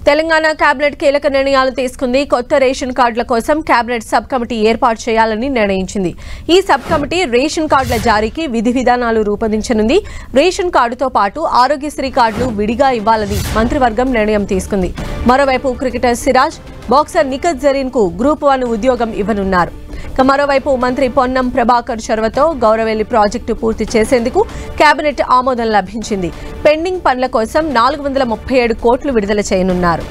Telangana cabinet కీలక నిర్ణయాలు తీసుకుంది. కొత్త రేషన్ కార్డుల కోసం కేబినెట్ సబ్ కమిటీ ఏర్పాటు చేయాలని నిర్ణయించింది. ఈ సబ్ కమిటీ రేషన్ కార్డుల జారీకి విధి విధానాలు రూపొందించనుంది. రేషన్ కార్డుతో పాటు ఆరోగ్యశ్రీ కార్డులు విడిగా ఇవ్వాలని మంత్రివర్గం నిర్ణయం తీసుకుంది. మరోవైపు క్రికెటర్ సిరాజ్, బాక్సర్ నిఖత్ జరీన్ కు గ్రూప్ 1 ఉద్యోగం ఇవ్వనున్నారు. మరోవైపు మంత్రి పొన్నం ప్రభాకర్ చొరవతో గౌరవెల్లి ప్రాజెక్టు పూర్తి చేసేందుకు కేబినెట్ ఆమోదం లభించింది. పెండింగ్ పనుల కోసం 437 కోట్లు విడుదల చేయనున్నారు.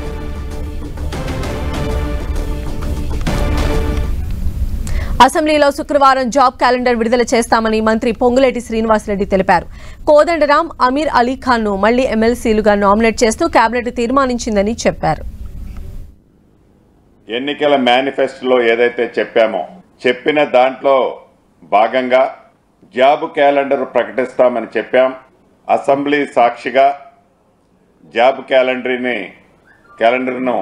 అసెంబ్లీలో శుక్రవారం జాబ్ క్యాలెండర్ విడుదల చేస్తామని మంత్రి పొంగులేటి శ్రీనివాసరెడ్డి తెలిపారు. కోదండరాం, అమీర్ అలీ ఖాన్ ను మళ్లీ ఎమ్మెల్సీలుగా నామినేట్ చేస్తూ కేబినెట్ తీర్మానించిందని చెప్పారు. ఎన్నికల మేనిఫెస్టోలో ఏదైతే చెప్పిన దాంట్లో భాగంగా జాబ్ క్యాలెండర్ ప్రకటిస్తామని చెప్పాం. అసెంబ్లీ సాక్షిగా జాబ్ క్యాలెండర్ను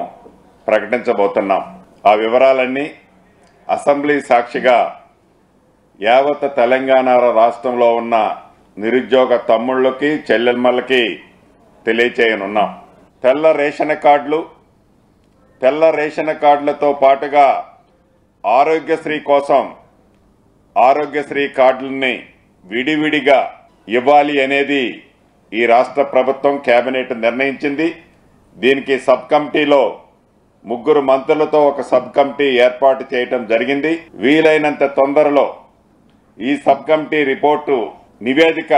ప్రకటించబోతున్నాం. ఆ వివరాలన్నీ అసెంబ్లీ సాక్షిగా యావత్ తెలంగాణ రాష్ట్రంలో ఉన్న నిరుద్యోగ తమ్ముళ్ళకి, చెల్లెమ్మలకి తెలియచేయనున్నాం. తెల్ల రేషన్ కార్డులతో పాటుగా ఆరోగ్యశ్రీ కోసం ఆరోగ్యశ్రీ కార్డులని విడివిడిగా ఇవ్వాలి అనేది ఈ రాష్ట్ర ప్రభుత్వం కేబినెట్ నిర్ణయించింది. దీనికి సబ్ కమిటీలో 3 మంత్రులతో ఒక సబ్ కమిటీ ఏర్పాటు చేయడం జరిగింది. వీలైనంత తొందరలో ఈ సబ్ కమిటీ రిపోర్టు నివేదిక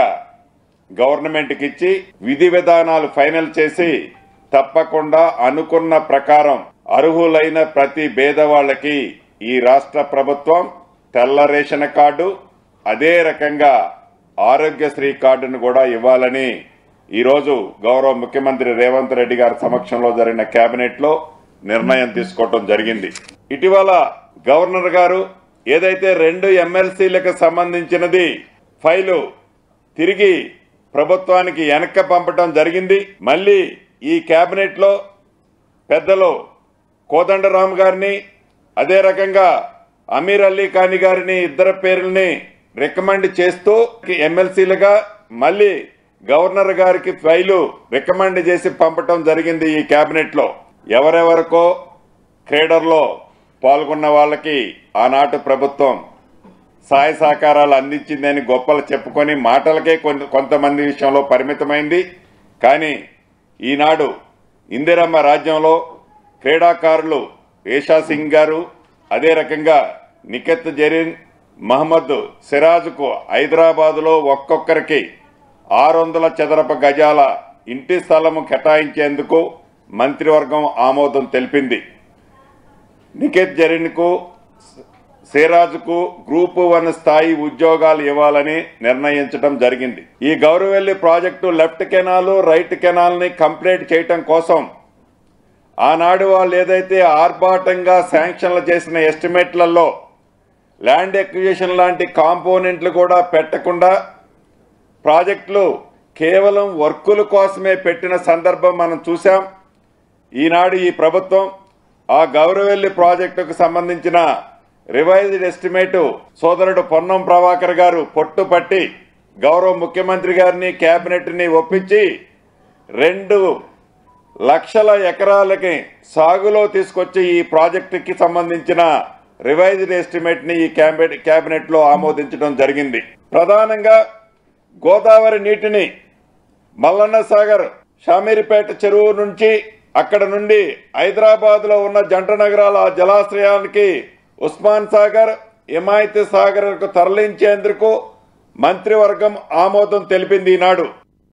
గవర్నమెంట్కి ఇచ్చి విధి విధానాలు ఫైనల్ చేసి తప్పకుండా అనుకున్న ప్రకారం అర్హులైన ప్రతి పేదవాళ్లకి ఈ రాష్ట్ర ప్రభుత్వం తెల్ల రేషన్ కార్డు, అదే రకంగా ఆరోగ్యశ్రీ కార్డును కూడా ఇవ్వాలని ఈరోజు గౌరవ ముఖ్యమంత్రి రేవంత్ రెడ్డి గారి సమక్షంలో జరిగిన కేబినెట్ లో నిర్ణయం తీసుకోవడం జరిగింది. ఇటీవల గవర్నర్ గారు ఏదైతే 2 ఎమ్మెల్సీలకు సంబంధించినది ఫైలు తిరిగి ప్రభుత్వానికి వెనక్కి పంపడం జరిగింది. మళ్లీ ఈ కేబినెట్ లో పెద్దలు కోదండరాం గారిని, అదే రకంగా అమీర్ అలీ ఖాన్ గారిని, ఇద్దరు పేర్లని రికమెండ్ చేస్తూ ఎమ్మెల్సీలుగా మళ్లీ గవర్నర్ గారికి ఫైలు రికమెండ్ చేసి పంపటం జరిగింది. ఈ కేబినెట్ లో ఎవరెవరికో క్రీడల్లో పాల్గొన్న వాళ్ళకి ఆనాటి ప్రభుత్వం సహాయ సహకారాలు అందించిందని గొప్పలు చెప్పుకొని మాటలకే కొంతమంది విషయంలో పరిమితమైంది. కానీ ఈనాడు ఇందిరమ్మ రాజ్యంలో క్రీడాకారులు ఏషా సింగ్ గారు, అదే రకంగా నిఖత్ జరీన్, మహమ్మద్ సిరాజ్కు హైదరాబాద్లో ఒక్కొక్కరికి 600 చదరపు గజాల ఇంటి స్థలము కేటాయించేందుకు మంత్రివర్గం ఆమోదం తెలిపింది. నిఖత్ జరీన్కు, సిరాజ్కు గ్రూప్ 1 స్థాయి ఉద్యోగాలు ఇవ్వాలని నిర్ణయించడం జరిగింది. ఈ Gouravelli project left canal, right canal ని కంప్లీట్ చేయటం కోసం ఆనాడు వాళ్ళు ఏదైతే ఆర్భాటంగా శాంక్షన్లు చేసిన ఎస్టిమేట్లలో ల్యాండ్ ఎక్విజిషన్ లాంటి కాంపోనెంట్లు కూడా పెట్టకుండా ప్రాజెక్టులు కేవలం వర్కుల కోసమే పెట్టిన సందర్భం మనం చూశాం. ఈనాడు ఈ ప్రభుత్వం ఆ గౌరవెల్లి ప్రాజెక్టుకు సంబంధించిన రివైజ్డ్ ఎస్టిమేట్ సోదరుడు పొన్నం ప్రభాకర్ గారు పట్టుపట్టి గౌరవ ముఖ్యమంత్రి గారిని, కేబినెట్ ని ఒప్పించి 2 లక్షల ఎకరాలకి సాగులో తీసుకొచ్చి ఈ ప్రాజెక్టుకి సంబంధించిన రివైజ్డ్ ఎస్టిమేట్ ని ఈ కేబినెట్ లో ఆమోదించడం జరిగింది. ప్రధానంగా గోదావరి నీటిని మల్లన్న సాగర్, షామీర్పేట చెరువు నుంచి అక్కడ నుండి హైదరాబాద్ లో ఉన్న జంట నగరాల జలాశ్రయానికి ఉస్మాన్ సాగర్, హిమాయత్ సాగర్ కు తరలించేందుకు మంత్రివర్గం ఆమోదం తెలిపింది ఈనాడు.